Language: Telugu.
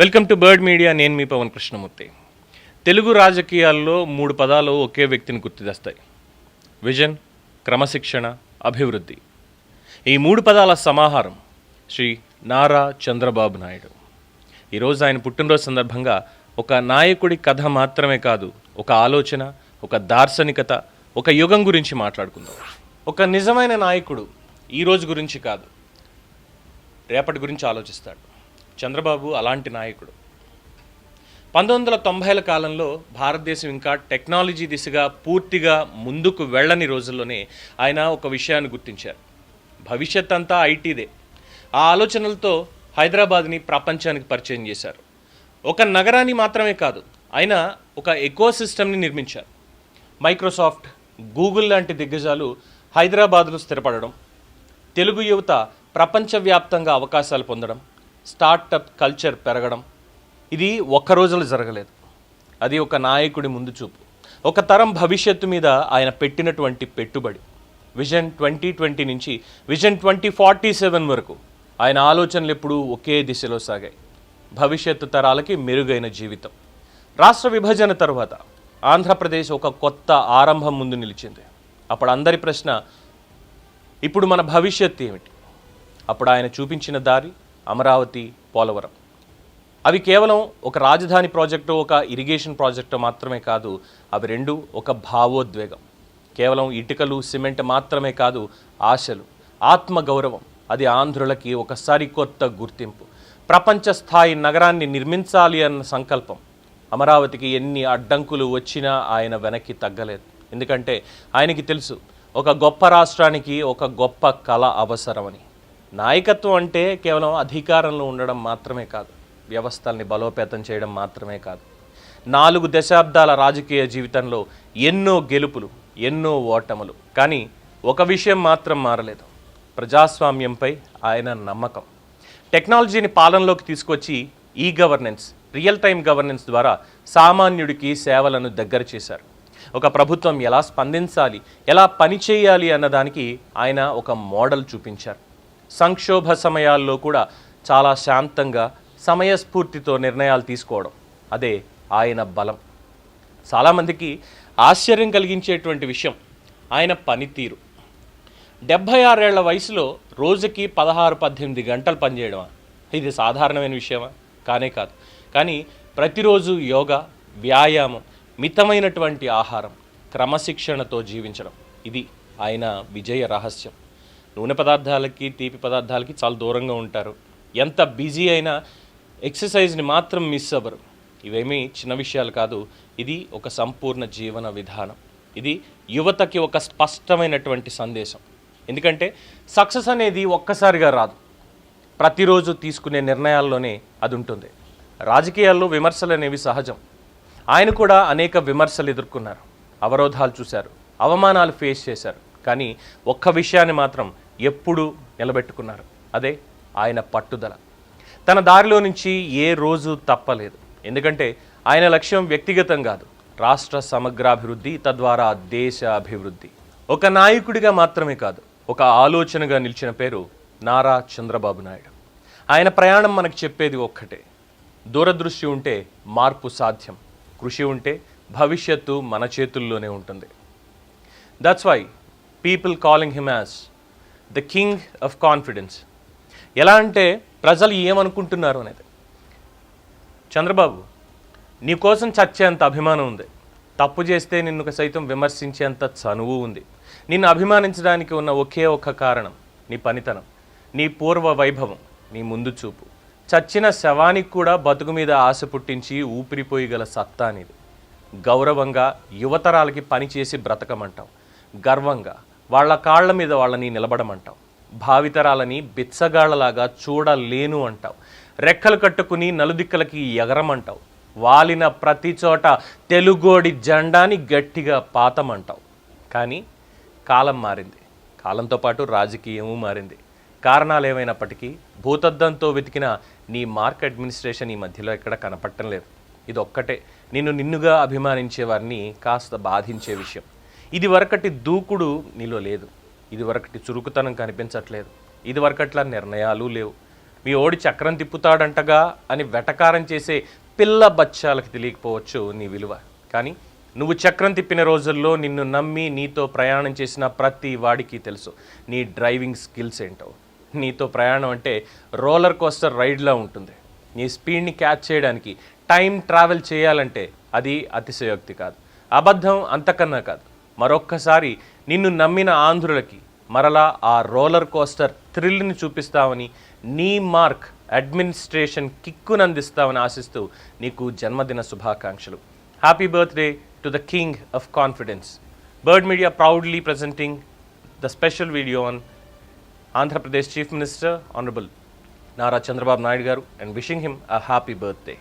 Welcome to bird media. నేను మీ పవన్ కృష్ణమూర్తి. తెలుగు రాజకీయాల్లో 3 పదాలు ఒకే వ్యక్తిని గుర్తుదేస్తాయి: విజన్, క్రమశిక్షణ, అభివృద్ధి. ఈ 3 పదాల సమాహారం శ్రీ నారా చంద్రబాబు నాయుడు. ఈరోజు ఆయన పుట్టినరోజు సందర్భంగా ఒక నాయకుడి కథ మాత్రమే కాదు, ఒక ఆలోచన, ఒక దార్శనికత, ఒక యుగం గురించి మాట్లాడుకుందాం. ఒక నిజమైన నాయకుడు ఈరోజు గురించి కాదు, రేపటి గురించి ఆలోచిస్తాడు. చంద్రబాబు అలాంటి నాయకుడు. 1990ల కాలంలో భారతదేశం ఇంకా టెక్నాలజీ దిశగా పూర్తిగా ముందుకు వెళ్ళని రోజుల్లోనే ఆయన ఒక విషయాన్ని గుర్తించారు: భవిష్యత్ అంతా ఐటీదే. ఆ ఆలోచనలతో హైదరాబాద్ని ప్రపంచానికి పరిచయం చేశారు. ఒక నగరాన్ని మాత్రమే కాదు, ఆయన ఒక ఎకోసిస్టమ్ని నిర్మించారు. మైక్రోసాఫ్ట్, గూగుల్ లాంటి దిగ్గజాలు హైదరాబాద్లో స్థిరపడడం, తెలుగు యువత ప్రపంచవ్యాప్తంగా అవకాశాలు పొందడం, స్టార్టప్ కల్చర్ పెరగడం, ఇది ఒక్క రోజులో జరగలేదు. అది ఒక నాయకుడి ముందు చూపు, ఒక తరం భవిష్యత్తు మీద ఆయన పెట్టినటువంటి పెట్టుబడి. విజన్ 2020 నుంచి విజన్ 2047 వరకు ఆయన ఆలోచనలు ఎప్పుడూ ఒకే దిశలో సాగాయి: భవిష్యత్తు తరాలకి మెరుగైన జీవితం. రాష్ట్ర విభజన తరువాత ఆంధ్రప్రదేశ్ ఒక కొత్త ఆరంభం ముందు నిలిచింది. అప్పుడు అందరి ప్రశ్న: ఇప్పుడు మన భవిష్యత్తు ఏమిటి? అప్పుడు ఆయన చూపించిన దారి అమరావతి, పోలవరం. అవి కేవలం ఒక రాజధాని ప్రాజెక్టు, ఒక ఇరిగేషన్ ప్రాజెక్టు మాత్రమే కాదు, అవి రెండు ఒక భావోద్వేగం. కేవలం ఇటుకలు, సిమెంట్ మాత్రమే కాదు, ఆశలు, ఆత్మగౌరవం. అది ఆంధ్రులకి ఒక సరికొత్త గుర్తింపు. ప్రపంచ స్థాయి నగరాన్ని నిర్మించాలి అన్న సంకల్పం. అమరావతికి ఎన్ని అడ్డంకులు వచ్చినా ఆయన వెనక్కి తగ్గలేదు. ఎందుకంటే ఆయనకి తెలుసు, ఒక గొప్ప రాష్ట్రానికి ఒక గొప్ప కళ అవసరమని. నాయకత్వం అంటే కేవలం అధికారంలో ఉండడం మాత్రమే కాదు, వ్యవస్థల్ని బలోపేతం చేయడం మాత్రమే కాదు. 4 దశాబ్దాల రాజకీయ జీవితంలో ఎన్నో గెలుపులు, ఎన్నో ఓటములు. కానీ ఒక విషయం మాత్రం మారలేదు: ప్రజాస్వామ్యంపై ఆయన నమ్మకం. టెక్నాలజీని పాలనలోకి తీసుకొచ్చి e governance, real time governance ద్వారా సామాన్యుడికి సేవలను దగ్గర చేశారు. ఒక ప్రభుత్వం ఎలా స్పందించాలి, ఎలా పనిచేయాలి అన్నదానికి ఆయన ఒక మోడల్ చూపించారు. సంక్షోభ సమయాల్లో కూడా చాలా శాంతంగా, సమయస్ఫూర్తితో నిర్ణయాలు తీసుకోవడం, అదే ఆయన బలం. చాలామందికి ఆశ్చర్యం కలిగించేటువంటి విషయం ఆయన పనితీరు. 76 ఏళ్ల వయసులో రోజుకి 16-18 గంటలు పనిచేయడమా? ఇది సాధారణమైన విషయమా? కానే కాదు. కానీ ప్రతిరోజు యోగా, వ్యాయామం, మితమైనటువంటి ఆహారం, క్రమశిక్షణతో జీవించడం, ఇది ఆయన విజయ రహస్యం. నూనె పదార్థాలకి, తీపి పదార్థాలకి చాలా దూరంగా ఉంటారు. ఎంత బిజీ అయినా ఎక్సర్సైజ్ని మాత్రం మిస్ అవ్వరు. ఇవేమీ చిన్న విషయాలు కాదు. ఇది ఒక సంపూర్ణ జీవన విధానం. ఇది యువతకి ఒక స్పష్టమైనటువంటి సందేశం. ఎందుకంటే సక్సెస్ అనేది ఒక్కసారిగా రాదు, ప్రతిరోజు తీసుకునే నిర్ణయాల్లోనే అది ఉంటుంది. రాజకీయాల్లో విమర్శలు అనేవి సహజం. ఆయన కూడా అనేక విమర్శలు ఎదుర్కొన్నారు, అవరోధాలు చూశారు, అవమానాలు ఫేస్ చేశారు. కానీ ఒక్క విషయాన్ని మాత్రం ఎప్పుడూ నిలబెట్టుకున్నారు: అదే ఆయన పట్టుదల. తన దారిలో నుంచి ఏ రోజు తప్పలేదు. ఎందుకంటే ఆయన లక్ష్యం వ్యక్తిగతం కాదు, రాష్ట్ర సమగ్రాభివృద్ధి, తద్వారా దేశ అభివృద్ధి. ఒక నాయకుడిగా మాత్రమే కాదు, ఒక ఆలోచనగా నిలిచిన పేరు నారా చంద్రబాబు నాయుడు. ఆయన ప్రయాణం మనకు చెప్పేది ఒక్కటే: దూరదృష్టి ఉంటే మార్పు సాధ్యం, కృషి ఉంటే భవిష్యత్తు మన చేతుల్లోనే ఉంటుంది. That's why people calling him as the king of confidence. ఎలా అంటే ప్రజలు ఏమనుకుంటున్నారు అనేది. చంద్రబాబు, నీ కోసం చచ్చేంత అభిమానం ఉంది, తప్పు చేస్తే నిన్ను సైతం విమర్శించేంత చనువు ఉంది. నిన్ను అభిమానించడానికి ఉన్న ఒకే ఒక్క కారణం నీ పనితనం, నీ పూర్వ వైభవం, నీ ముందు చూపు. చచ్చిన శవానికి కూడా బతుకు మీద ఆశ పుట్టించి ఊపిరిపోయగల సత్తా నీది. గౌరవంగా యువతరాలకి పనిచేసి బ్రతకమంటావు, గర్వంగా వాళ్ళ కాళ్ల మీద వాళ్ళని నిలబడమంటావు, భావితరాలని బిచ్చగాళ్లలాగా చూడలేను అంటావు, రెక్కలు కట్టుకుని నలుదిక్కలకి ఎగరమంటావు, వాలిన ప్రతి చోట తెలుగోడి జెండాని గట్టిగా పాతమంటావు. కానీ కాలం మారింది, కాలంతో పాటు రాజకీయము మారింది. కారణాలు ఏమైనప్పటికీ భూతద్దంతో వెతికిన నీ మార్క్ అడ్మినిస్ట్రేషన్ ఈ మధ్యలో ఎక్కడ కనపడటం లేదు. ఇది ఒక్కటే నిన్నుగా అభిమానించే వారిని కాస్త బాధించే విషయం. ఇది వరకటి దూకుడు నీలో లేదు, ఇది వరకటి చురుకుతనం కనిపించట్లేదు, ఇది వరకట్ల నిర్ణయాలు లేవు. మీ ఓడి చక్రం తిప్పుతాడంటగా అని వెటకారం చేసే పిల్ల బచ్చాలకు తెలియకపోవచ్చు నీ విలువ. కానీ నువ్వు చక్రం తిప్పిన రోజుల్లో నిన్ను నమ్మి నీతో ప్రయాణం చేసిన ప్రతి వాడికి తెలుసు నీ డ్రైవింగ్ స్కిల్స్ ఏంటో. నీతో ప్రయాణం అంటే రోలర్ కోస్టర్ రైడ్లా ఉంటుంది. నీ స్పీడ్ని క్యాచ్ చేయడానికి టైం ట్రావెల్ చేయాలంటే అది అతిశయోక్తి కాదు, అబద్ధం అంతకన్నా కాదు. మరొక్కసారి నిన్ను నమ్మిన ఆంధ్రులకి మరలా ఆ రోలర్ కోస్టర్ థ్రిల్ని చూపిస్తావని, నీ మార్క్ అడ్మినిస్ట్రేషన్ కిక్కునందిస్తావని ఆశిస్తూ నీకు జన్మదిన శుభాకాంక్షలు. Happy birthday to the king of confidence. Bird media proudly presenting the special video on Andhra Pradesh Chief Minister Honorable Nara Chandrababu Naidu garu and wishing him a happy birthday.